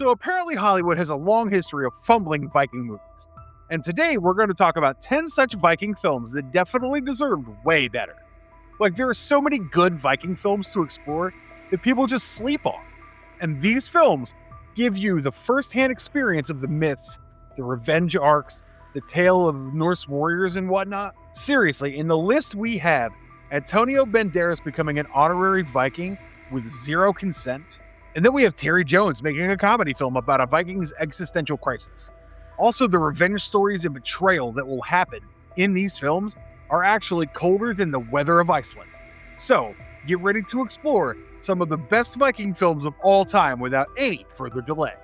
So apparently Hollywood has a long history of fumbling Viking movies. And today we're going to talk about 10 such Viking films that definitely deserved way better. Like, there are so many good Viking films to explore that people just sleep on. And these films give you the first-hand experience of the myths, the revenge arcs, the tale of Norse warriors and whatnot. Seriously, in the list we have Antonio Banderas becoming an honorary Viking with zero consent. And then we have Terry Jones making a comedy film about a Viking's existential crisis. Also, the revenge stories and betrayal that will happen in these films are actually colder than the weather of Iceland. So, get ready to explore some of the best Viking films of all time without any further delay.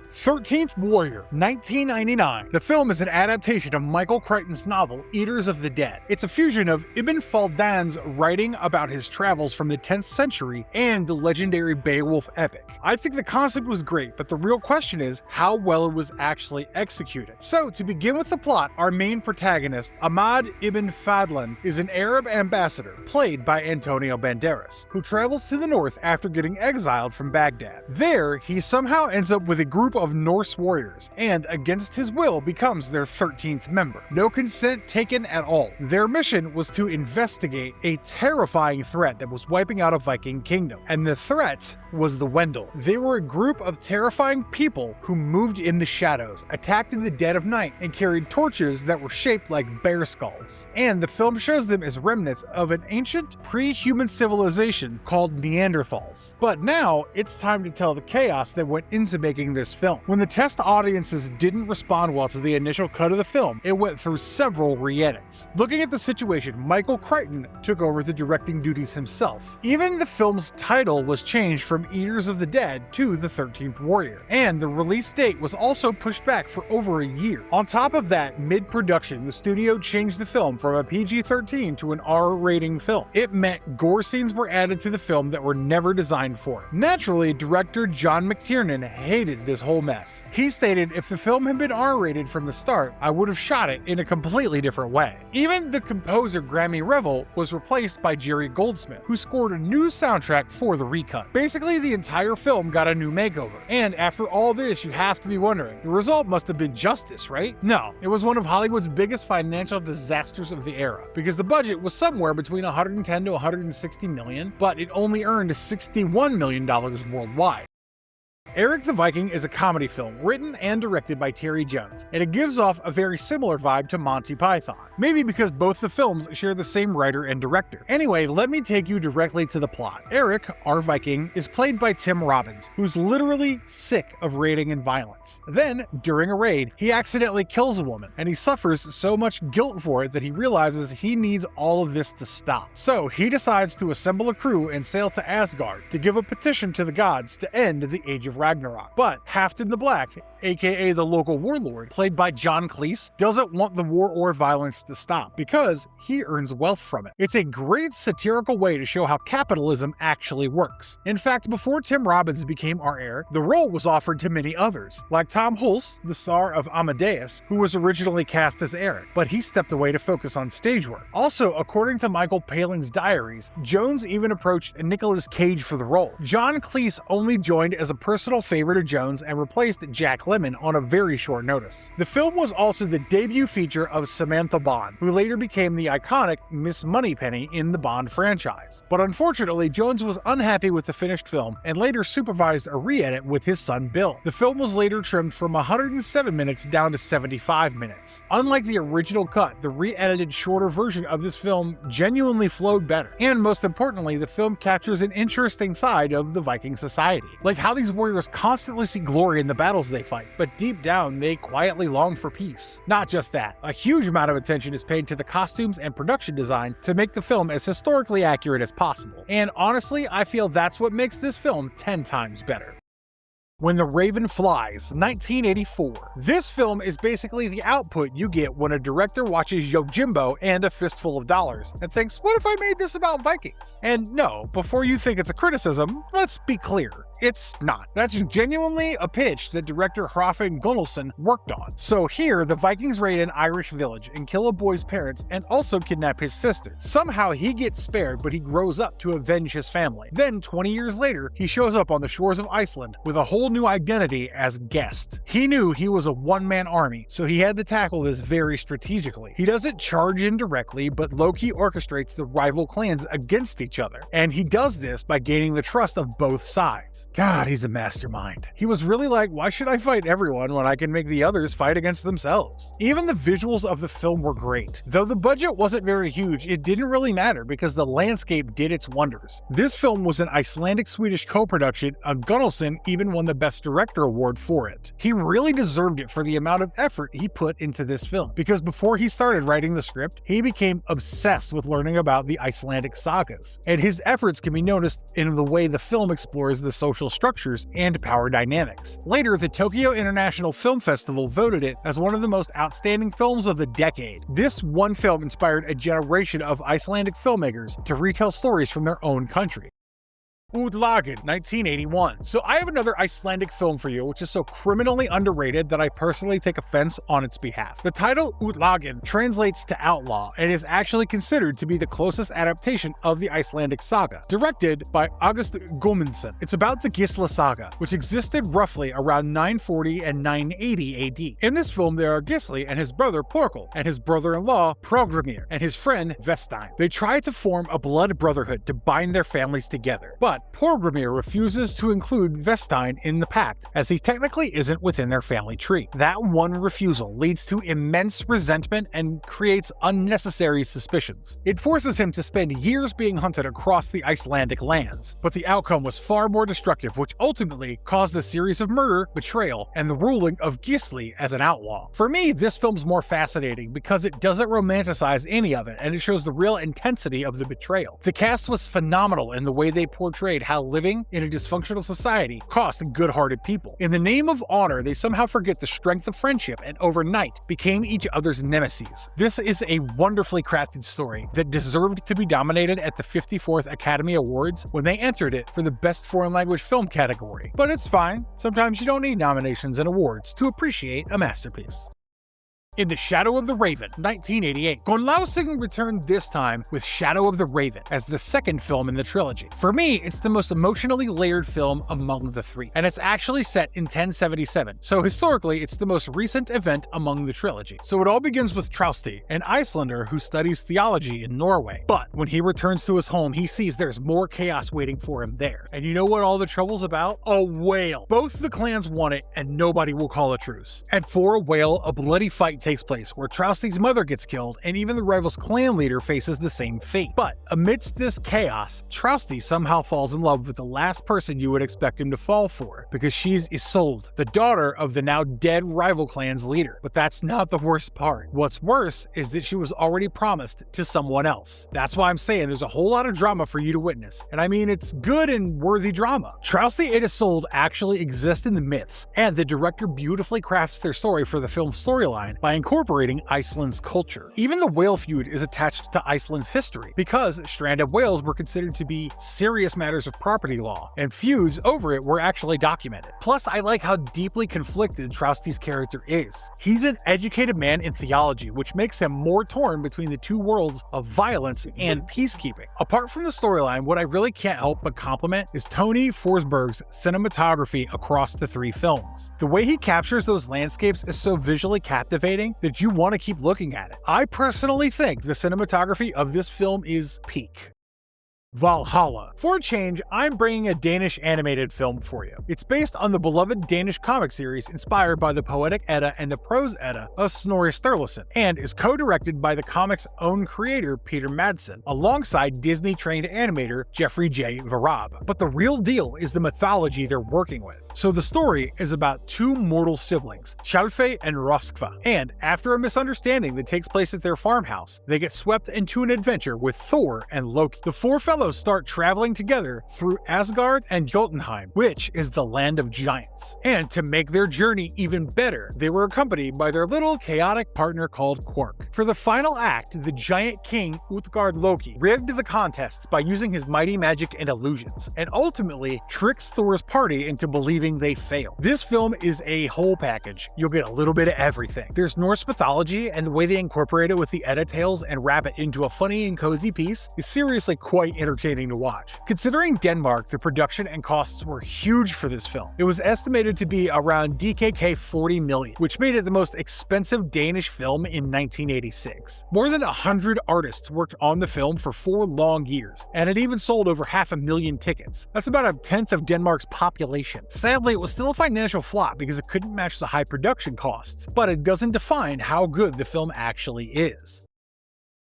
13th Warrior, 1999. The film is an adaptation of Michael Crichton's novel, Eaters of the Dead. It's a fusion of Ibn Khaldun's writing about his travels from the 10th century and the legendary Beowulf epic. I think the concept was great, but the real question is how well it was actually executed. So, to begin with the plot, our main protagonist, Ahmad ibn Fadlan, is an Arab ambassador, played by Antonio Banderas, who travels to the north after getting exiled from Baghdad. There, he somehow ends up with a group of Norse warriors, and against his will becomes their 13th member. No consent taken at all. Their mission was to investigate a terrifying threat that was wiping out a Viking kingdom, and the threat was the Wendel. They were a group of terrifying people who moved in the shadows, attacked in the dead of night, and carried torches that were shaped like bear skulls. And the film shows them as remnants of an ancient pre-human civilization called Neanderthals. But now, it's time to tell the chaos that went into making this film. When the test audiences didn't respond well to the initial cut of the film, it went through several re-edits. Looking at the situation, Michael Crichton took over the directing duties himself. Even the film's title was changed from Eaters of the Dead to The 13th Warrior, and the release date was also pushed back for over a year. On top of that, mid-production, the studio changed the film from a PG-13 to an R rating film. It meant gore scenes were added to the film that were never designed for it. Naturally, director John McTiernan hated this whole mess. He stated, "If the film had been R-rated from the start, I would have shot it in a completely different way." Even the composer Grammy Revel was replaced by Jerry Goldsmith, who scored a new soundtrack for the recut. Basically, the entire film got a new makeover. And after all this, you have to be wondering, the result must have been justice, right? No, it was one of Hollywood's biggest financial disasters of the era, because the budget was somewhere between $110 to $160 million, but it only earned $61 million worldwide. Erik the Viking is a comedy film written and directed by Terry Jones, and it gives off a very similar vibe to Monty Python. Maybe because both the films share the same writer and director. Anyway, let me take you directly to the plot. Erik, our Viking, is played by Tim Robbins, who's literally sick of raiding and violence. Then, during a raid, he accidentally kills a woman, and he suffers so much guilt for it that he realizes he needs all of this to stop. So, he decides to assemble a crew and sail to Asgard to give a petition to the gods to end the Age of Ragnarok. But Halfdan the Black, aka the local warlord, played by John Cleese, doesn't want the war or violence to stop because he earns wealth from it. It's a great satirical way to show how capitalism actually works. In fact, before Tim Robbins became our heir, the role was offered to many others, like Tom Hulce, the star of Amadeus, who was originally cast as Erik, but he stepped away to focus on stage work. Also, according to Michael Palin's diaries, Jones even approached Nicolas Cage for the role. John Cleese only joined as a personal favorite of Jones and replaced Jack Lemmon on a very short notice. The film was also the debut feature of Samantha Bond, who later became the iconic Miss Moneypenny in the Bond franchise. But unfortunately, Jones was unhappy with the finished film and later supervised a re-edit with his son Bill. The film was later trimmed from 107 minutes down to 75 minutes. Unlike the original cut, the re-edited shorter version of this film genuinely flowed better. And most importantly, the film captures an interesting side of the Viking society, like how these warriors constantly see glory in the battles they fight, but deep down they quietly long for peace. Not just that, a huge amount of attention is paid to the costumes and production design to make the film as historically accurate as possible. And honestly, I feel that's what makes this film 10 times better. When the Raven Flies, 1984. This film is basically the output you get when a director watches Yojimbo and A Fistful of Dollars and thinks, what if I made this about Vikings? And no, before you think it's a criticism, let's be clear. It's not. That's genuinely a pitch that director Hrafn Gunnlaugsson worked on. So here, the Vikings raid an Irish village and kill a boy's parents and also kidnap his sister. Somehow he gets spared, but he grows up to avenge his family. Then, 20 years later, he shows up on the shores of Iceland with a whole whole new identity as guest. He knew he was a one-man army, so he had to tackle this very strategically. He doesn't charge in directly, but Loki orchestrates the rival clans against each other, and he does this by gaining the trust of both sides. God, he's a mastermind. He was really like, why should I fight everyone when I can make the others fight against themselves? Even the visuals of the film were great. Though the budget wasn't very huge, it didn't really matter because the landscape did its wonders. This film was an Icelandic-Swedish co-production, and Gunnelson even won the Best Director award for it. He really deserved it for the amount of effort he put into this film, because before he started writing the script, he became obsessed with learning about the Icelandic sagas, and his efforts can be noticed in the way the film explores the social structures and power dynamics. Later, the Tokyo International Film Festival voted it as one of the most outstanding films of the decade. This one film inspired a generation of Icelandic filmmakers to retell stories from their own country. Utlaginn, 1981. So I have another Icelandic film for you, which is so criminally underrated that I personally take offense on its behalf. The title Utlaginn translates to outlaw and is actually considered to be the closest adaptation of the Icelandic saga. Directed by August Guðmundsson. It's about the Gisla saga, which existed roughly around 940 and 980 AD. In this film, there are Gisli and his brother Porkul, and his brother-in-law Progrimir, and his friend Vestine. They try to form a blood brotherhood to bind their families together, but Progrimir refuses to include Vestine in the pact, as he technically isn't within their family tree. That one refusal leads to immense resentment and creates unnecessary suspicions. It forces him to spend years being hunted across the Icelandic lands, but the outcome was far more destructive, which ultimately caused a series of murder, betrayal, and the ruling of Gisli as an outlaw. For me, this film's more fascinating because it doesn't romanticize any of it, and it shows the real intensity of the betrayal. The cast was phenomenal in the way they portrayed how living in a dysfunctional society cost good-hearted people. In the name of honor, they somehow forget the strength of friendship and overnight became each other's nemesis. This is a wonderfully crafted story that deserved to be nominated at the 54th Academy Awards when they entered it for the Best Foreign Language Film category. But it's fine. Sometimes you don't need nominations and awards to appreciate a masterpiece. In the Shadow of the Raven, 1988. Gunnlaugson returned this time with Shadow of the Raven as the second film in the trilogy. For me, it's the most emotionally layered film among the three, and it's actually set in 1077, so historically it's the most recent event among the trilogy. So it all begins with Trausti, an Icelander who studies theology in Norway. But when he returns to his home, he sees there's more chaos waiting for him there. And you know what all the trouble's about? A whale. Both the clans want it, and nobody will call a truce. At For a Whale, a bloody fight takes place where Trausti's mother gets killed, and even the rival's clan leader faces the same fate. But amidst this chaos, Trausti somehow falls in love with the last person you would expect him to fall for, because she's Isolde, the daughter of the now dead rival clan's leader. But that's not the worst part. What's worse is that she was already promised to someone else. That's why I'm saying there's a whole lot of drama for you to witness, and I mean it's good and worthy drama. Trausti and Isolde actually exist in the myths, and the director beautifully crafts their story for the film's storyline by incorporating Iceland's culture. Even the whale feud is attached to Iceland's history, because stranded whales were considered to be serious matters of property law, and feuds over it were actually documented. Plus, I like how deeply conflicted Trausti's character is. He's an educated man in theology, which makes him more torn between the two worlds of violence and peacekeeping. Apart from the storyline, what I really can't help but compliment is Tony Forsberg's cinematography across the three films. The way he captures those landscapes is so visually captivating that you want to keep looking at it. I personally think the cinematography of this film is peak. Valhalla. For a change, I'm bringing a Danish animated film for you. It's based on the beloved Danish comic series inspired by the Poetic Edda and the Prose Edda of Snorri Sturluson, and is co-directed by the comic's own creator Peter Madsen, alongside Disney-trained animator Jeffrey J. Verab. But the real deal is the mythology they're working with. So the story is about two mortal siblings, Tjalfe and Roskva, and after a misunderstanding that takes place at their farmhouse, they get swept into an adventure with Thor and Loki. The four fellows start traveling together through Asgard and Jotunheim, which is the land of giants. And to make their journey even better, they were accompanied by their little chaotic partner called Quark. For the final act, the giant king Utgard Loki rigged the contests by using his mighty magic and illusions, and ultimately tricks Thor's party into believing they failed. This film is a whole package. You'll get a little bit of everything. There's Norse mythology, and the way they incorporate it with the Edda tales and wrap it into a funny and cozy piece is seriously quite entertaining to watch. Considering Denmark, the production and costs were huge for this film. It was estimated to be around DKK 40 million, which made it the most expensive Danish film in 1986. More than 100 artists worked on the film for 4 long years, and it even sold over 500,000 tickets. That's about a tenth of Denmark's population. Sadly, it was still a financial flop because it couldn't match the high production costs, but it doesn't define how good the film actually is.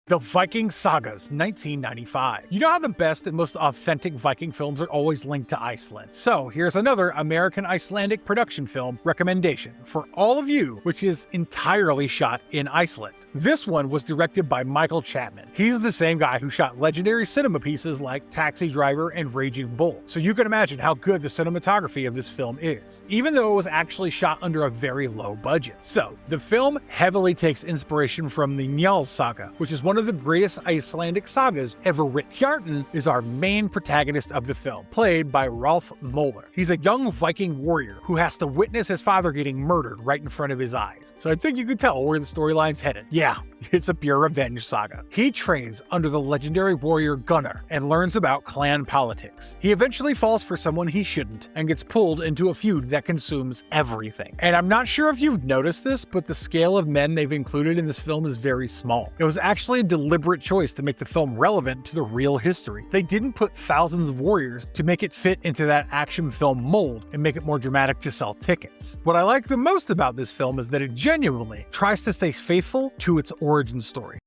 The Viking Sagas, 1995. You know how the best and most authentic Viking films are always linked to Iceland? So here's another American-Icelandic production film recommendation for all of you, which is entirely shot in Iceland. This one was directed by Michael Chapman. He's the same guy who shot legendary cinema pieces like Taxi Driver and Raging Bull, so you can imagine how good the cinematography of this film is, even though it was actually shot under a very low budget. So, the film heavily takes inspiration from the Njals saga, which is one of the greatest Icelandic sagas ever written. Kjartan is our main protagonist of the film, played by Rolf Möller. He's a young Viking warrior who has to witness his father getting murdered right in front of his eyes. So I think you can tell where the storyline's headed. Yeah, it's a pure revenge saga. He trains under the legendary warrior Gunnar and learns about clan politics. He eventually falls for someone he shouldn't and gets pulled into a feud that consumes everything. And I'm not sure if you've noticed this, but the scale of men they've included in this film is very small. It was actually a deliberate choice to make the film relevant to the real history. They didn't put thousands of warriors to make it fit into that action film mold and make it more dramatic to sell tickets. What I like the most about this film is that it genuinely tries to stay faithful to its origin story.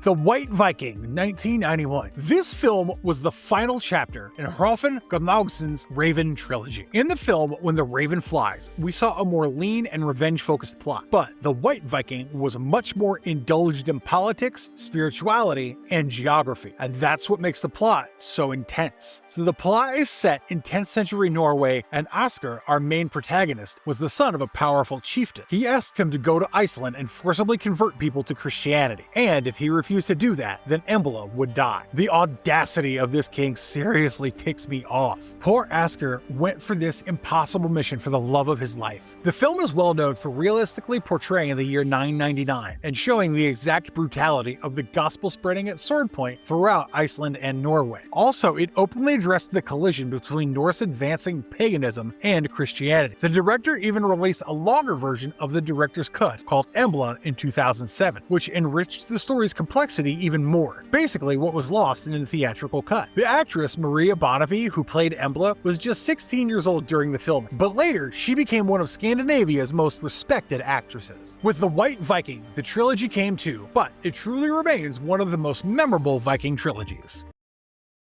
The White Viking, 1991. This film was the final chapter in Hrafn Gunnlaugsson's Raven trilogy. In the film, when the Raven flies, we saw a more lean and revenge-focused plot, but The White Viking was much more indulged in politics, spirituality, and geography, and that's what makes the plot so intense. So the plot is set in 10th century Norway, and Oscar, our main protagonist, was the son of a powerful chieftain. He asked him to go to Iceland and forcibly convert people to Christianity, and if he refused to do that, then Embla would die. The audacity of this king seriously ticks me off. Poor Asker went for this impossible mission for the love of his life. The film is well known for realistically portraying the year 999 and showing the exact brutality of the gospel spreading at sword point throughout Iceland and Norway. Also, it openly addressed the collision between Norse advancing paganism and Christianity. The director even released a longer version of the director's cut called Embla in 2007, which enriched the story's complexity even more, basically what was lost in the theatrical cut. The actress Maria Bonnevie, who played Embla, was just 16 years old during the filming, but later she became one of Scandinavia's most respected actresses. With The White Viking, the trilogy came too, but it truly remains one of the most memorable Viking trilogies.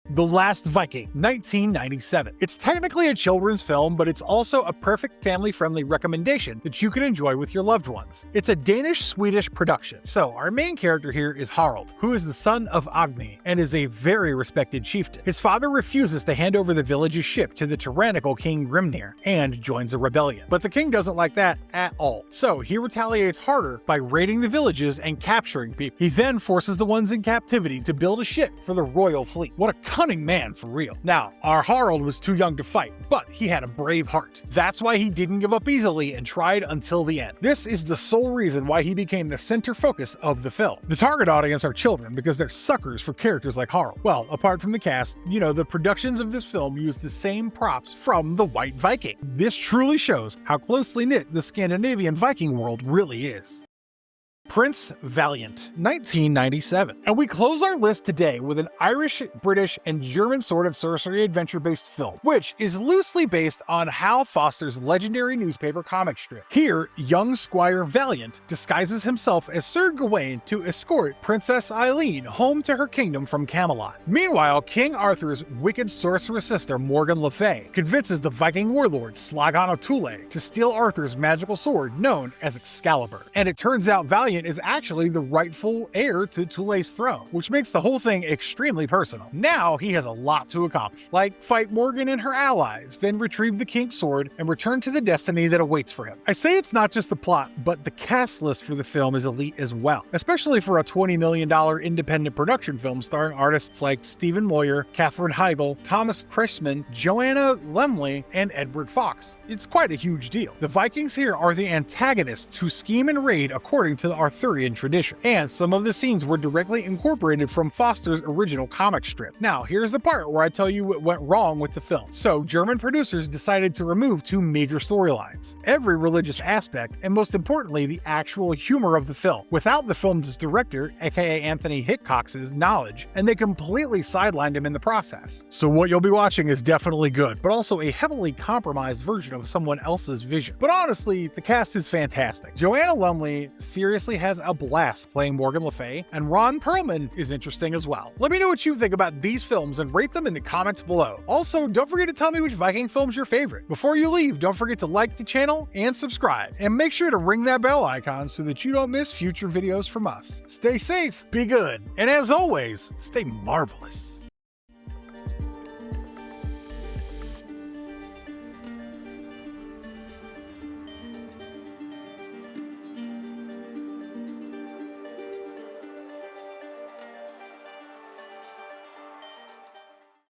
The Last Viking, 1997. It's technically a children's film, but it's also a perfect family-friendly recommendation that you can enjoy with your loved ones. It's a Danish-Swedish production. So our main character here is Harald, who is the son of Agni and is a very respected chieftain. His father refuses to hand over the village's ship to the tyrannical King Grimnir and joins a rebellion. But the king doesn't like that at all. So he retaliates harder by raiding the villages and capturing people. He then forces the ones in captivity to build a ship for the royal fleet. What a cunning man for real. Now, our Harald was too young to fight, but he had a brave heart. That's why he didn't give up easily and tried until the end. This is the sole reason why he became the center focus of the film. The target audience are children because they're suckers for characters like Harald. Well, apart from the cast, the productions of this film use the same props from The White Viking. This truly shows how closely knit the Scandinavian Viking world really is. Prince Valiant, 1997. And we close our list today with an Irish, British, and German sword and sorcery adventure-based film, which is loosely based on Hal Foster's legendary newspaper comic strip. Here, young Squire Valiant disguises himself as Sir Gawain to escort Princess Eileen home to her kingdom from Camelot. Meanwhile, King Arthur's wicked sorceress sister Morgan Le Fay convinces the Viking warlord Slagan of Thule to steal Arthur's magical sword known as Excalibur. And it turns out Valiant is actually the rightful heir to Thule's throne, which makes the whole thing extremely personal. Now he has a lot to accomplish, like fight Morgan and her allies, then retrieve the king's sword and return to the destiny that awaits for him. I say it's not just the plot, but the cast list for the film is elite as well, especially for a $20 million independent production film starring artists like Stephen Moyer, Katherine Heigl, Thomas Kretschmann, Joanna Lumley, and Edward Fox. It's quite a huge deal. The Vikings here are the antagonists who scheme and raid according to the Arthurian tradition, and some of the scenes were directly incorporated from Foster's original comic strip. Now, here's the part where I tell you what went wrong with the film. So, German producers decided to remove two major storylines: every religious aspect, and most importantly, the actual humor of the film, without the film's director, aka Anthony Hitchcock's, knowledge, and they completely sidelined him in the process. So what you'll be watching is definitely good, but also a heavily compromised version of someone else's vision. But honestly, the cast is fantastic. Joanna Lumley seriously has a blast playing Morgan Le Fay, and Ron Perlman is interesting as well. Let me know what you think about these films and rate them in the comments below. Also, don't forget to tell me which Viking film's your favorite. Before you leave, don't forget to like the channel and subscribe, and make sure to ring that bell icon so that you don't miss future videos from us. Stay safe, be good, and as always, stay marvelous.